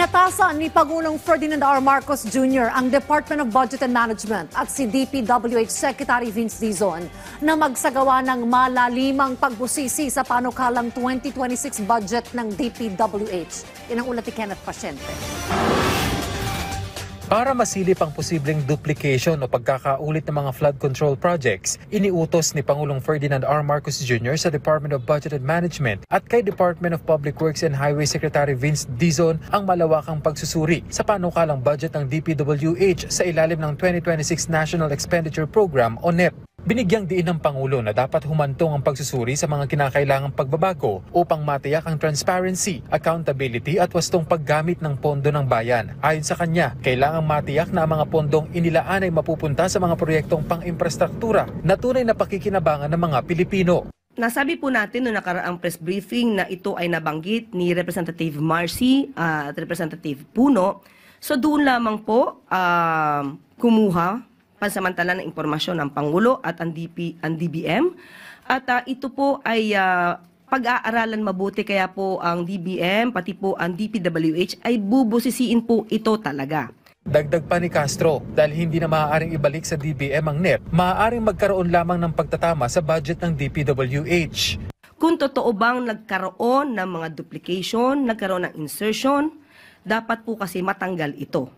Inatasan ni Pangulong Ferdinand R. Marcos Jr. ang Department of Budget and Management at si DPWH Secretary Vince Dizon na magsagawa ng malalimang pagbusisi sa panukalang 2026 budget ng DPWH. Yan ang ulat ni Kenneth Pasyente. Para masilip ang posibleng duplication o pagkakaulit ng mga flood control projects, iniutos ni Pangulong Ferdinand R. Marcos Jr. sa Department of Budget and Management at kay Department of Public Works and Highway Secretary Vince Dizon ang malawakang pagsusuri sa panukalang budget ng DPWH sa ilalim ng 2026 National Expenditure Program o NEP. Binigyang diin ng Pangulo na dapat humantong ang pagsusuri sa mga kinakailangang pagbabago upang matiyak ang transparency, accountability at wastong paggamit ng pondo ng bayan. Ayon sa kanya, kailangang matiyak na ang mga pondong inilaan ay mapupunta sa mga proyektong pang-infrastruktura na tunay na pakikinabangan ng mga Pilipino. Nasabi po natin noong nakaraang press briefing na ito ay nabanggit ni Representative Marcy at Representative Puno. So doon lamang po kumuha pansamantala ng impormasyon ng Pangulo at ang DBM. At ito po ay pag-aaralan mabuti, kaya po ang DBM pati po ang DPWH ay bubusisiin po ito talaga. Dagdag pa ni Castro, dahil hindi na maaaring ibalik sa DBM ang NEP, maaaring magkaroon lamang ng pagtatama sa budget ng DPWH. Kung totoo bang nagkaroon ng mga duplication, nagkaroon ng insertion, dapat po kasi matanggal ito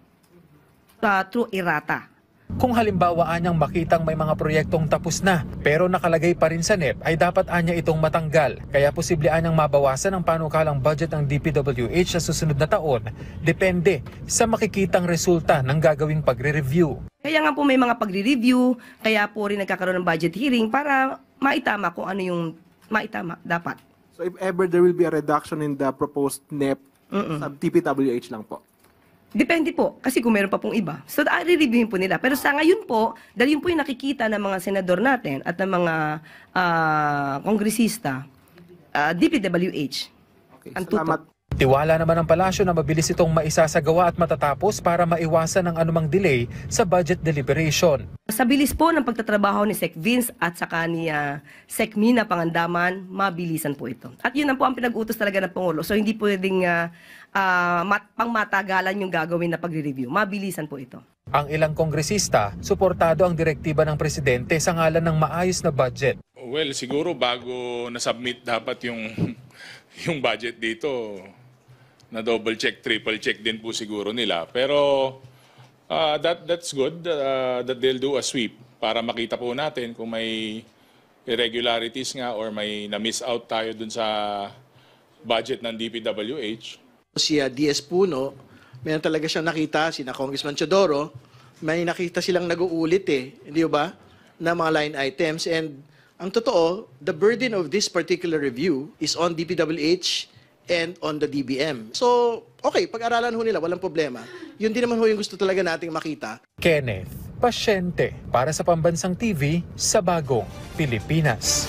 through errata. Kung halimbawa anyang makitang may mga proyektong tapos na pero nakalagay pa rin sa NEP, ay dapat anya itong matanggal. Kaya posible anyang mabawasan ang panukalang budget ng DPWH sa susunod na taon, depende sa makikitang resulta ng gagawing pagre-review. Kaya nga po may mga pagre-review, kaya po rin nagkakaroon ng budget hearing para maitama kung ano yung maitama dapat. So if ever there will be a reduction in the proposed NEP, sa DPWH lang po? Depende po, kasi kung meron pa pong iba. So, i-reviewin po nila. Pero sa ngayon po, dahil yun po yung nakikita ng mga senador natin at ng mga kongresista, DPWH. Okay, ang salamat. tutok. Tiwala naman ang palasyo na mabilis itong maisasagawa at matatapos para maiwasan ang anumang delay sa budget deliberation. Sa bilis po ng pagtatrabaho ni Sec Vince at saka ni Sec Mina Pangandaman, mabilisan po ito. At yun ang po ang pinag-utos talaga ng Pangulo. So hindi pwedeng pangmatagalan yung gagawin na pagre-review. Mabilisan po ito. Ang ilang kongresista, suportado ang direktiba ng Presidente sa ngalan ng maayos na budget. Well, siguro bago na-submit dapat yung budget dito, na double check, triple check din po siguro nila. Pero that's good that they'll do a sweep para makita po natin kung may irregularities nga or may na-miss out tayo dun sa budget ng DPWH. Si DS Puno, meron talaga siyang nakita, sina Congressman Teodoro, may nakita silang nag-uulit hindi ba, na mga line items. And ang totoo, the burden of this particular review is on DPWH and on the DBM. So, okay, pag-aralan ho nila, walang problema. Yun din naman ho yung gusto talaga nating makita. Kenneth Pasyente para sa Pambansang TV sa Bagong Pilipinas.